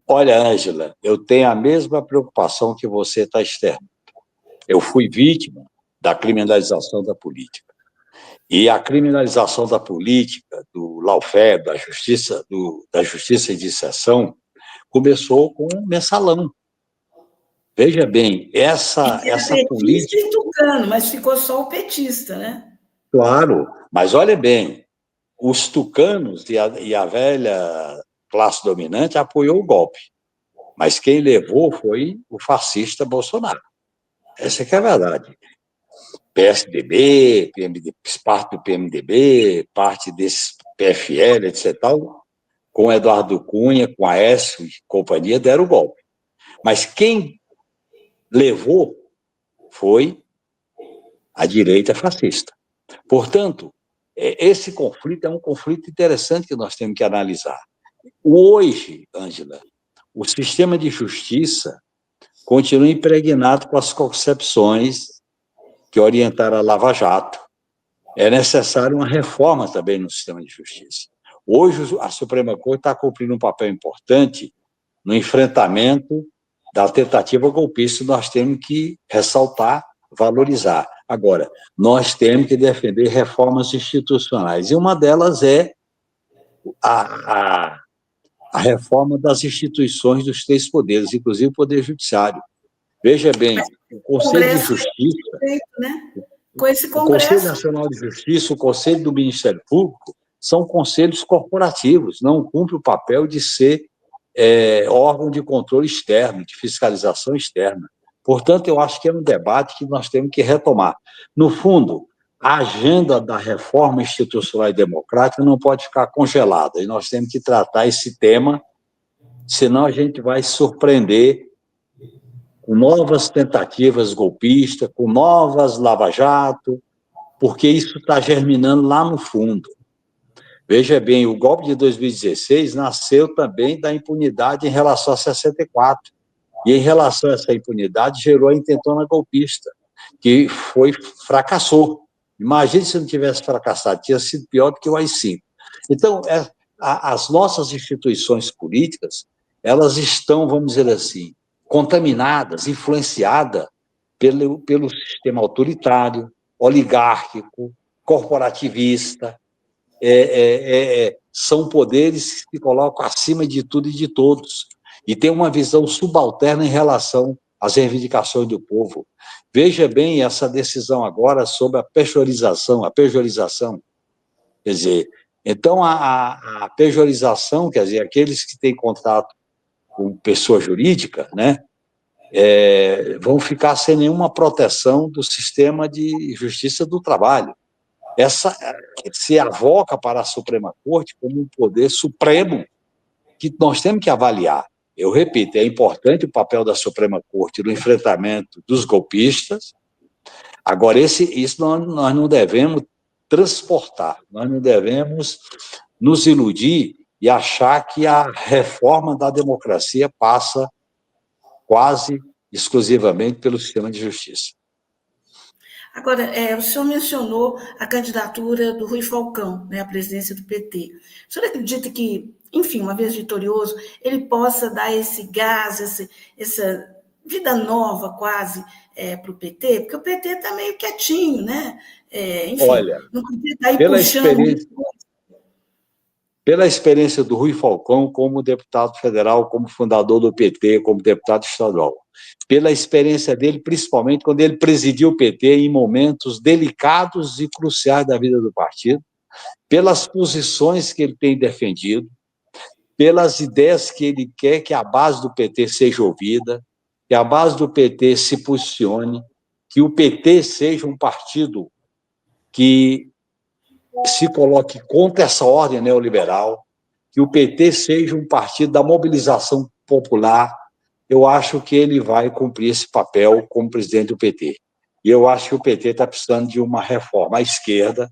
Olha, Ângela, eu tenho a mesma preocupação que você está externa. Eu fui vítima da criminalização da política. E a criminalização da política, do lawfare, da justiça de inserção, começou com o mensalão. Veja bem, Era essa petista política... e tucano, mas ficou só o petista, né? Claro, mas olha bem, os tucanos e a velha classe dominante apoiou o golpe, mas quem levou foi o fascista Bolsonaro. Essa que é a verdade. PSDB, PMDB, parte do PMDB, parte desse PFL, etc. Com Eduardo Cunha, com Aécio e companhia, deram o golpe. Mas quem levou foi a direita fascista. Portanto, esse conflito é um conflito interessante que nós temos que analisar. Hoje, Ângela, o sistema de justiça continua impregnado com as concepções que orientaram a Lava Jato. É necessário uma reforma também no sistema de justiça. Hoje, a Suprema Corte está cumprindo um papel importante no enfrentamento da tentativa golpista. Nós temos que ressaltar, valorizar. Agora, nós temos que defender reformas institucionais, e uma delas é a, a reforma das instituições dos três poderes, inclusive o Poder Judiciário. Veja bem, o Conselho de Justiça, feito, né? Com esse o Conselho Congresso. Nacional de Justiça, o Conselho do Ministério Público, são conselhos corporativos, não cumpre o papel de ser órgão de controle externo, de fiscalização externa. Portanto, eu acho que é um debate que nós temos que retomar. No fundo, a agenda da reforma institucional e democrática não pode ficar congelada, e nós temos que tratar esse tema, senão a gente vai se surpreender com novas tentativas golpistas, com novas lava-jato, porque isso está germinando lá no fundo. Veja bem, o golpe de 2016 nasceu também da impunidade em relação a 64. E em relação a essa impunidade, gerou a intentona golpista, que fracassou. Imagine se não tivesse fracassado, tinha sido pior do que o AI-5. Então, as nossas instituições políticas, elas estão, vamos dizer assim, contaminadas, influenciadas pelo sistema autoritário, oligárquico, corporativista. São poderes que se colocam acima de tudo e de todos, e tem uma visão subalterna em relação às reivindicações do povo. Veja bem essa decisão agora sobre a pejorização, quer dizer, então a pejorização, quer dizer, aqueles que têm contato com pessoa jurídica, né, vão ficar sem nenhuma proteção do sistema de justiça do trabalho. Essa se avoca para a Suprema Corte como um poder supremo que nós temos que avaliar. Eu repito, é importante o papel da Suprema Corte no enfrentamento dos golpistas. Agora, isso nós não devemos transportar, nós não devemos nos iludir e achar que a reforma da democracia passa quase exclusivamente pelo sistema de justiça. Agora, o senhor mencionou a candidatura do Rui Falcão, né, à presidência do PT. O senhor acredita que, enfim, uma vez vitorioso, ele possa dar esse gás, essa vida nova quase para o PT? Porque o PT está meio quietinho, né? Enfim, olha, não podia estar aí puxando. Pela experiência do Rui Falcão como deputado federal, como fundador do PT, como deputado estadual, pela experiência dele, principalmente quando ele presidiu o PT em momentos delicados e cruciais da vida do partido, pelas posições que ele tem defendido, pelas ideias que ele quer que a base do PT seja ouvida, que a base do PT se posicione, que o PT seja um partido que se coloque contra essa ordem neoliberal, que o PT seja um partido da mobilização popular. Eu acho que ele vai cumprir esse papel como presidente do PT. E eu acho que o PT está precisando de uma reforma à esquerda.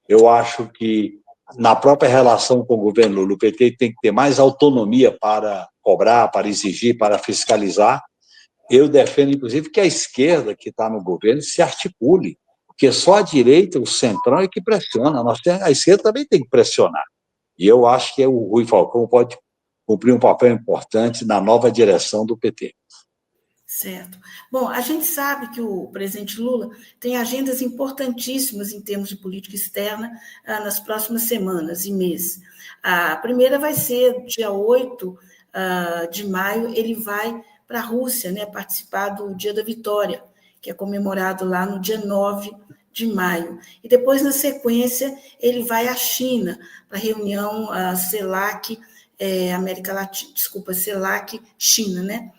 Eu acho que, na própria relação com o governo Lula, o PT tem que ter mais autonomia para cobrar, para exigir, para fiscalizar. Eu defendo, inclusive, que a esquerda que está no governo se articule, porque só a direita, o centrão, é que pressiona. A esquerda também tem que pressionar. E eu acho que o Rui Falcão pode cumprir um papel importante na nova direção do PT. Certo. Bom, a gente sabe que o presidente Lula tem agendas importantíssimas em termos de política externa nas próximas semanas e meses. A primeira vai ser dia 8 de maio, ele vai para a Rússia, né, participar do Dia da Vitória, que é comemorado lá no dia 9 de maio. E depois, na sequência, ele vai à China, para a reunião CELAC, América Latina, desculpa, CELAC China, né?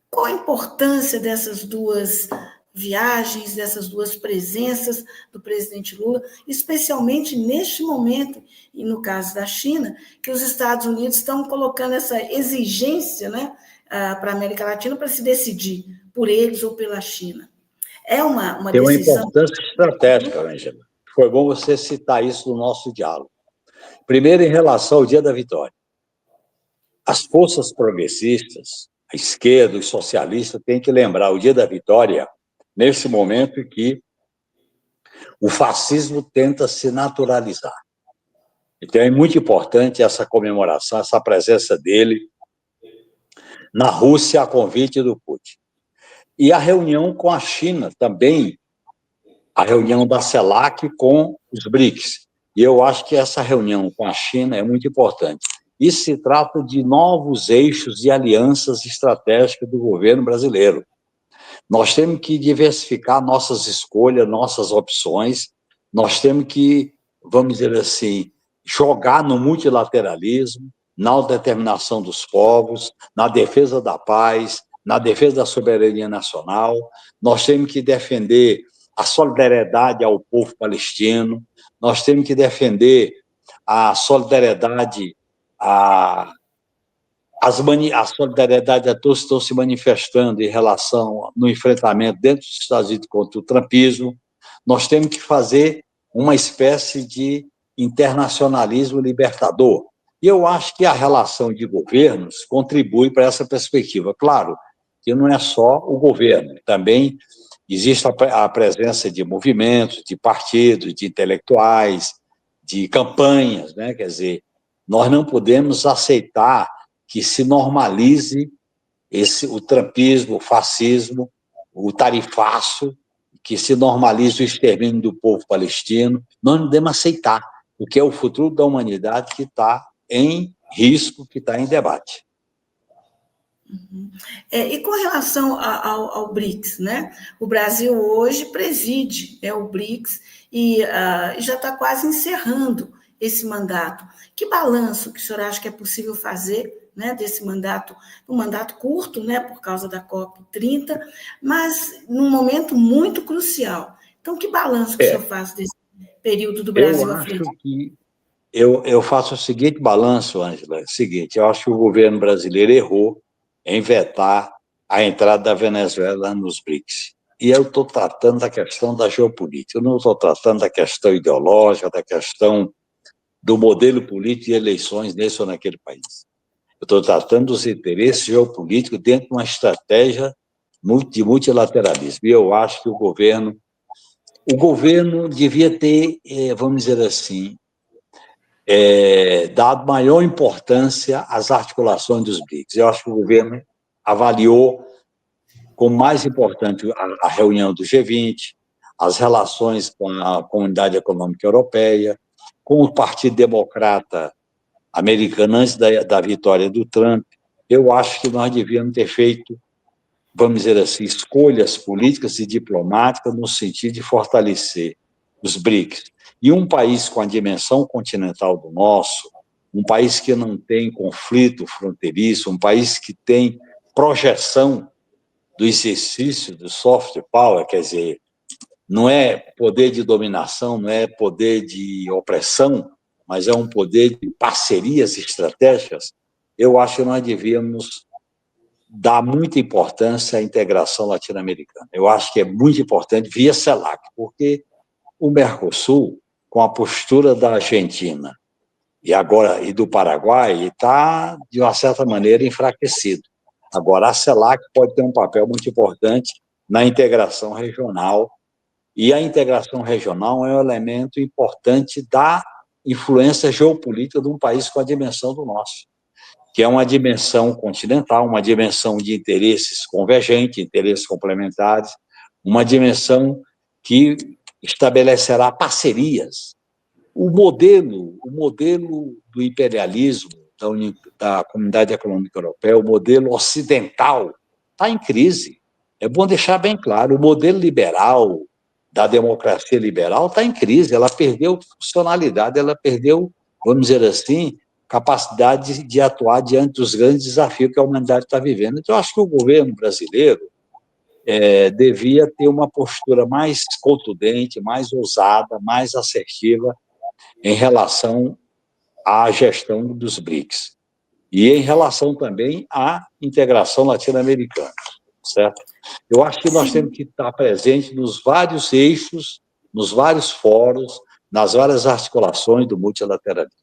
Qual a importância dessas duas viagens, dessas duas presenças do presidente Lula, especialmente neste momento, e no caso da China, que os Estados Unidos estão colocando essa exigência, né, para a América Latina para se decidir por eles ou pela China? É uma Tem uma decisão... importância estratégica, Angela. Foi bom você citar isso no nosso diálogo. Primeiro, em relação ao Dia da Vitória. As forças progressistas, a esquerda, os socialistas, têm que lembrar o Dia da Vitória nesse momento em que o fascismo tenta se naturalizar. Então, é muito importante essa comemoração, essa presença dele na Rússia a convite do Putin. E a reunião com a China também, a reunião da CELAC com os BRICS. E eu acho que essa reunião com a China é muito importante. Isso se trata de novos eixos e alianças estratégicas do governo brasileiro. Nós temos que diversificar nossas escolhas, nossas opções, nós temos que, vamos dizer assim, jogar no multilateralismo, na autodeterminação dos povos, na defesa da paz, na defesa da soberania nacional. Nós temos que defender a solidariedade ao povo palestino, nós temos que defender a solidariedade a solidariedade a todos que estão se manifestando em relação no enfrentamento dentro dos Estados Unidos contra o trumpismo. Nós temos que fazer uma espécie de internacionalismo libertador. E eu acho que a relação de governos contribui para essa perspectiva. Claro que não é só o governo, também existe a presença de movimentos, de partidos, de intelectuais, de campanhas, né? Quer dizer, nós não podemos aceitar que se normalize o trumpismo, o fascismo, o tarifaço, que se normalize o extermínio do povo palestino. Nós não podemos aceitar, porque é o futuro da humanidade que está em risco, que está em debate. E com relação ao BRICS, né? O Brasil hoje preside o BRICS e já está quase encerrando esse mandato. Que balanço que o senhor acha que é possível fazer, né, desse mandato, um mandato curto, né, por causa da COP30, mas num momento muito crucial. Então, que balanço que o senhor faz desse período do Brasil à frente? Eu faço o seguinte balanço, Ângela, é o seguinte, eu acho que o governo brasileiro errou em vetar a entrada da Venezuela nos BRICS. E eu estou tratando da questão da geopolítica, eu não estou tratando da questão ideológica, da questão do modelo político de eleições nesse ou naquele país. Eu estou tratando dos interesses geopolíticos dentro de uma estratégia de multilateralismo. E eu acho que o governo devia ter, vamos dizer assim, dado maior importância às articulações dos BRICS. Eu acho que o governo avaliou como mais importante a reunião do G20, as relações com a Comunidade Econômica Europeia, com o Partido Democrata americano antes da vitória do Trump. Eu acho que nós devíamos ter feito, vamos dizer assim, escolhas políticas e diplomáticas no sentido de fortalecer os BRICS. E um país com a dimensão continental do nosso, um país que não tem conflito fronteiriço, um país que tem projeção do exercício do soft power, quer dizer, não é poder de dominação, não é poder de opressão, mas é um poder de parcerias estratégicas. Eu acho que nós devíamos dar muita importância à integração latino-americana. Eu acho que é muito importante via CELAC, porque o Mercosul, com a postura da Argentina e do Paraguai, está, de uma certa maneira, enfraquecido. Agora, a CELAC pode ter um papel muito importante na integração regional, e a integração regional é um elemento importante da influência geopolítica de um país com a dimensão do nosso. que é uma dimensão continental, uma dimensão de interesses convergentes, interesses complementares, uma dimensão que estabelecerá parcerias. O modelo do imperialismo da Comunidade Econômica Europeia, o modelo ocidental, está em crise. É bom deixar bem claro, o modelo liberal, da democracia liberal, está em crise, ela perdeu funcionalidade, ela perdeu, vamos dizer assim, capacidade de atuar diante dos grandes desafios que a humanidade está vivendo. Então, eu acho que o governo brasileiro devia ter uma postura mais contundente, mais ousada, mais assertiva em relação à gestão dos BRICS e em relação também à integração latino-americana, certo? Eu acho que nós temos que estar presentes nos vários eixos, nos vários fóruns, nas várias articulações do multilateralismo.